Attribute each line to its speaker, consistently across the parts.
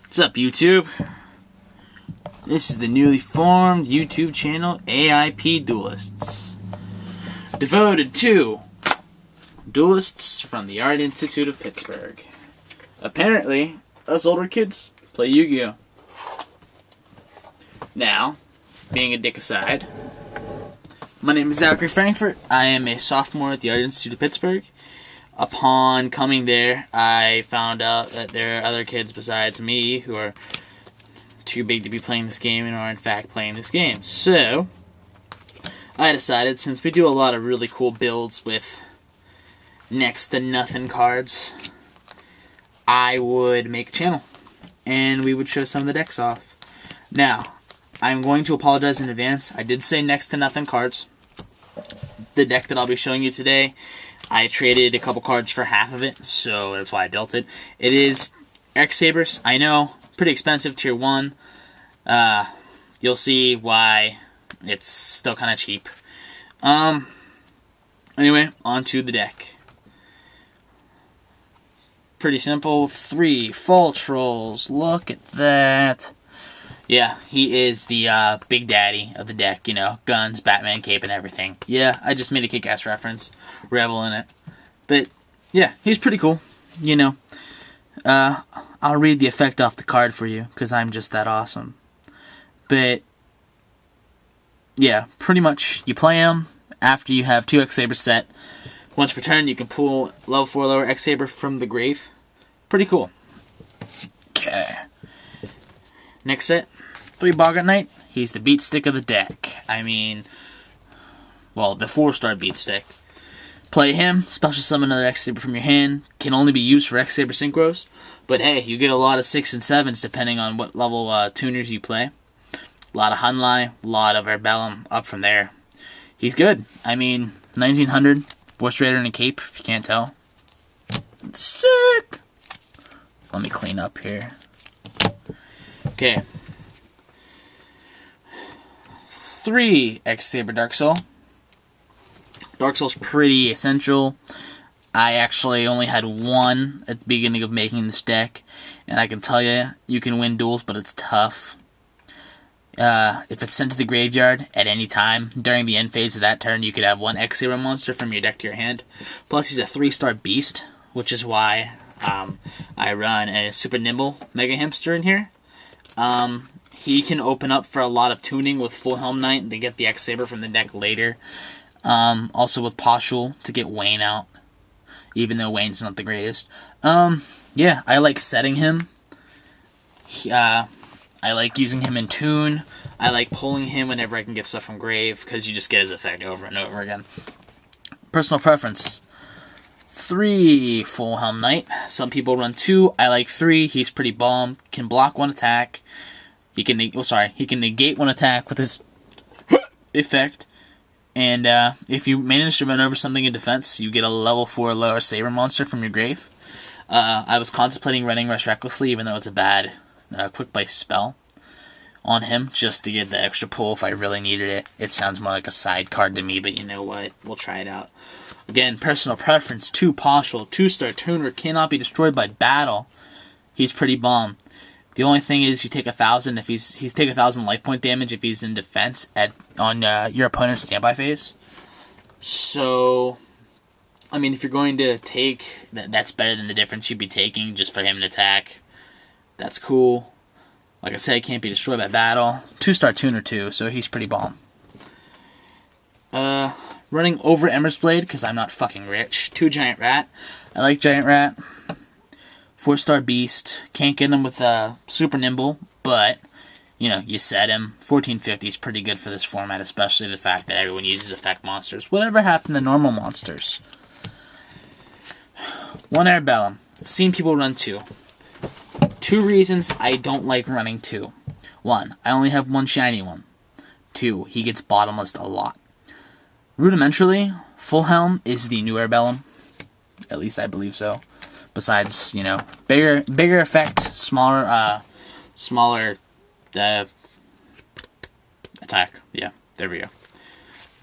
Speaker 1: What's up, YouTube? This is the newly formed YouTube channel AIP Duelists, devoted to duelists from the Art Institute of Pittsburgh. Apparently, us older kids play Yu-Gi-Oh! Now, being a dick aside, my name is Zachary Frankfurt. I am a sophomore at the Art Institute of Pittsburgh. Upon coming there, I found out that there are other kids besides me who are too big to be playing this game and are in fact playing this game. So, I decided, since we do a lot of really cool builds with next to nothing cards, I would make a channel and we would show some of the decks off. Now, I'm going to apologize in advance. I did say next to nothing cards. The deck that I'll be showing you today, I traded a couple cards for half of it, so that's why I built it. It is X-sabers. I know, pretty expensive, tier 1. You'll see why it's still kind of cheap. Anyway, on to the deck. Pretty simple. 3 full trolls. Look at that. Yeah, he is the big daddy of the deck, you know, guns, Batman cape, and everything. Yeah, I just made a kick-ass reference. Revel in it. But, yeah, he's pretty cool, you know. I'll read the effect off the card for you, because I'm just that awesome. But, yeah, pretty much, you play him after you have 2 X-sabers set. Once per turn, you can pull level 4 lower X-saber from the grave. Pretty cool. Okay. Next set, 3 Boggart Knight. He's the beat stick of the deck. I mean, well, the 4-star beat stick. Play him, special summon another X-saber from your hand. Can only be used for X-saber synchros. But hey, you get a lot of 6s and 7s depending on what level tuners you play. A lot of Hunlai, a lot of Herbellum up from there. He's good. I mean, 1900, Voice Raider and a cape, if you can't tell. Sick! Let me clean up here. Okay. 3 X-saber Dark Soul. Dark Soul's pretty essential. I actually only had 1 at the beginning of making this deck, and I can tell you, you can win duels, but it's tough. If it's sent to the graveyard at any time, during the end phase of that turn, you could have 1 X-saber monster from your deck to your hand. Plus, he's a 3-star beast, which is why I run a super nimble Mega Hamster in here. He can open up for a lot of tuning with Full Helm Knight and to get the X-saber from the deck later. Also with Poshul to get Wayne out, even though Wayne's not the greatest. Yeah, I like setting him. I like using him in tune. I like pulling him whenever I can get stuff from grave, because you just get his effect over and over again. Personal preference. 3 Full Helm Knight. Some people run 2. I like 3. He's pretty bomb. Can block 1 attack. He can negate 1 attack with his effect. And if you manage to run over something in defense, you get a level 4 lower saber monster from your grave. I was contemplating running Rush Recklessly, even though it's a bad quick play spell on him, just to get the extra pull if I really needed it. It sounds more like a side card to me, but you know what? We'll try it out. Again, personal preference, 2 Poshul, 2-star tuner, cannot be destroyed by battle. He's pretty bomb. The only thing is you take 1,000 if he's take 1,000 life point damage if he's in defense on your opponent's standby phase. So, I mean, if you're going to take that's better than the difference you'd be taking just for him to attack. That's cool. Like I said, can't be destroyed by battle. 2-star tuner too, so he's pretty bomb. Running over Ember's Blade, because I'm not fucking rich. 2 Giant Rat. I like Giant Rat. 4-star Beast. Can't get him with Super Nimble, but, you know, you set him. 1450 is pretty good for this format, especially the fact that everyone uses effect monsters. Whatever happened to normal monsters? 1 Herbellum. I've seen people run 2. 2 reasons I don't like running 2. 1, I only have 1 shiny one. 2, he gets bottomless a lot. Rudimentarily, Full Helm is the new Herbellum. At least I believe so. Besides, you know, bigger effect, smaller attack. Yeah, there we go.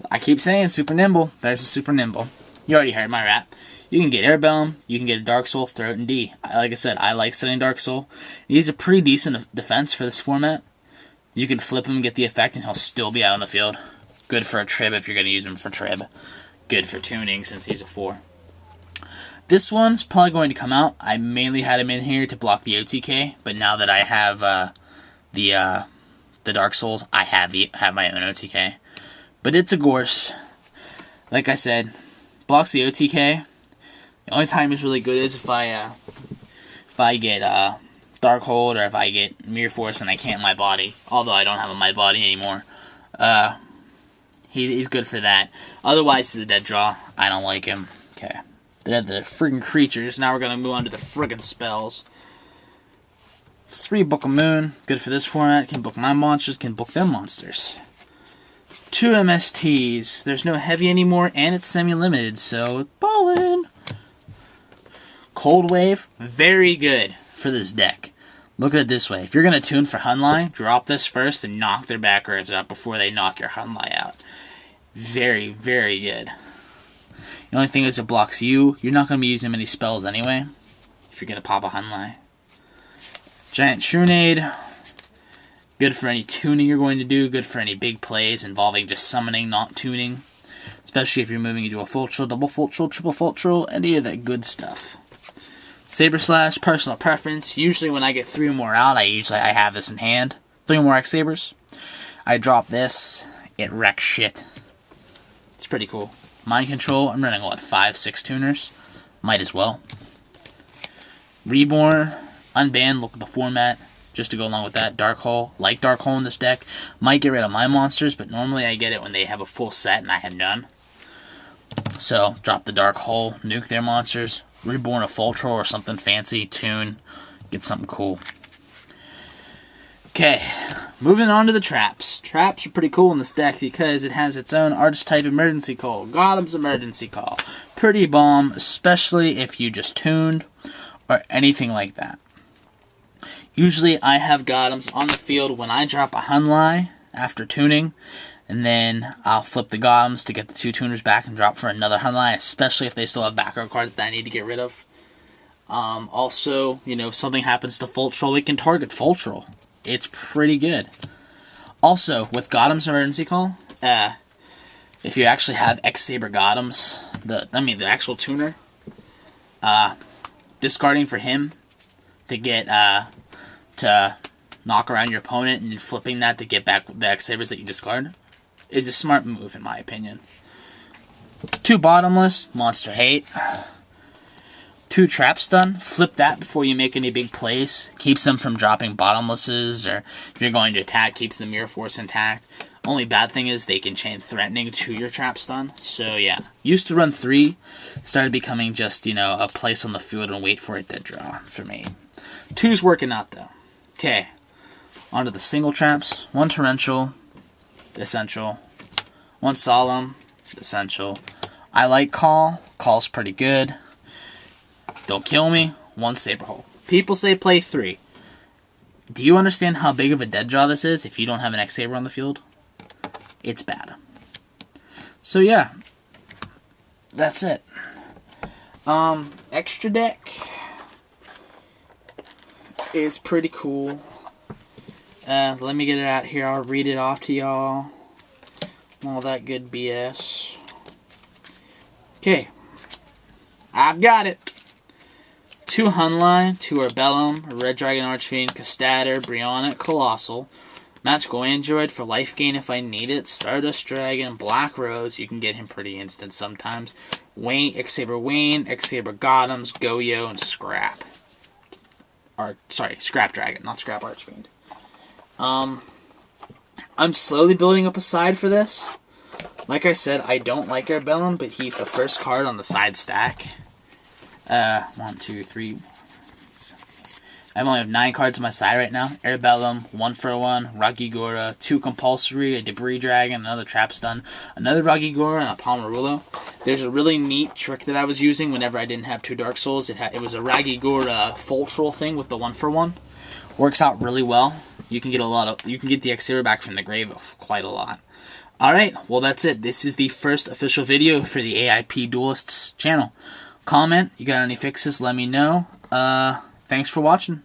Speaker 1: I keep saying super nimble. There's a super nimble. You already heard my rap. You can get Airbellum, you can get a Dark Soul, throw it in D. Like I said, I like setting Dark Soul. He's a pretty decent defense for this format. You can flip him and get the effect, and he'll still be out on the field. Good for a trib if you're going to use him for trib. Good for tuning since he's a 4. This one's probably going to come out. I mainly had him in here to block the OTK, but now that I have the Dark Souls, I have my own OTK. But it's a Gorse. Like I said, blocks the OTK. The only time he's really good is if I get Dark Hold, or if I get Mirror Force and I can't my body. Although I don't have a my body anymore. He's good for that. Otherwise, he's a dead draw. I don't like him. Okay. They're the friggin' creatures. Now we're going to move on to the friggin' spells. 3 Book of Moon. Good for this format. Can book my monsters. Can book them monsters. 2 MSTs. There's no heavy anymore, and it's semi-limited, so ballin'. Cold Wave. Very good for this deck. Look at it this way. If you're going to tune for Hunlai, drop this first and knock their back rows out before they knock your Hunlai out. Very, very good. The only thing is it blocks you. You're not going to be using many spells anyway, if you're going to pop a Hunlai. Giant Shroonade. Good for any tuning you're going to do. Good for any big plays involving just summoning, not tuning. Especially if you're moving into a full trill, double full trill, triple full trill, any of that good stuff. Saber Slash, personal preference. Usually when I get 3 or more out, I have this in hand. 3 more X-sabers. I drop this. It wrecks shit. It's pretty cool. Mind Control, I'm running, what, 5, 6 tuners? Might as well. Reborn, unbanned, look at the format. Just to go along with that, Dark Hole. Like Dark Hole in this deck. Might get rid of my monsters, but normally I get it when they have a full set and I have none. So, drop the Dark Hole, nuke their monsters. Reborn a Fultro or something fancy, tune. Get something cool. Okay, moving on to the traps. Traps are pretty cool in this deck because it has its own archetype emergency call. Gotham's emergency call. Pretty bomb, especially if you just tuned or anything like that. Usually I have Gotham's on the field when I drop a Hunlai after tuning, and then I'll flip the Gotham's to get the 2 tuners back and drop for another Hunlai, especially if they still have back row cards that I need to get rid of. Also, you know, if something happens to Fultro, it can target Fultro. It's pretty good. Also, with Gotham's emergency call, if you actually have X-saber Gotham's, the actual tuner, discarding for him to get to knock around your opponent and flipping that to get back the X-sabers that you discard is a smart move in my opinion. 2 bottomless, monster hate. 2 trap stun, flip that before you make any big plays. Keeps them from dropping bottomlesses, or if you're going to attack, keeps the mirror force intact. Only bad thing is they can chain threatening to your trap stun. So yeah, used to run 3, started becoming just, you know, a place on the field and wait for it to draw for me. 2's working out though. Okay, onto the single traps. 1 torrential, essential. 1 solemn, essential. I like call. Call's pretty good. Don't kill me. 1 saber hole. People say play 3. Do you understand how big of a dead draw this is if you don't have an X-saber on the field? It's bad. So yeah, that's it. Extra deck is pretty cool. Let me get it out here. I'll read it off to y'all. All that good BS. Okay, I've got it. 2 Hunlai, 2 Arbellum, a Red Dragon Archfiend, Castatter, Brionic, Colossal, Magical Android for life gain if I need it, Stardust Dragon, Black Rose, you can get him pretty instant sometimes, X-saber Wayne, X-saber Gotham's, Goyo, and Scrap. Scrap Dragon, not Scrap Archfiend. I'm slowly building up a side for this. Like I said, I don't like Arbellum, but he's the first card on the side stack. 1, 2, 3. I only have 9 cards on my side right now. Arbellum, 1 for 1, Ragigora, 2 compulsory, a Debris Dragon, another Trap Stun, another Ragigora, and a Palmarulo. There's a really neat trick that I was using whenever I didn't have 2 Dark Souls. It was a Ragigora Fultral thing with the 1 for 1. Works out really well. You can get the X-saber back from the grave quite a lot. Alright, well that's it. This is the first official video for the AIP Duelists channel. Comment. You got any fixes? Let me know. Thanks for watching.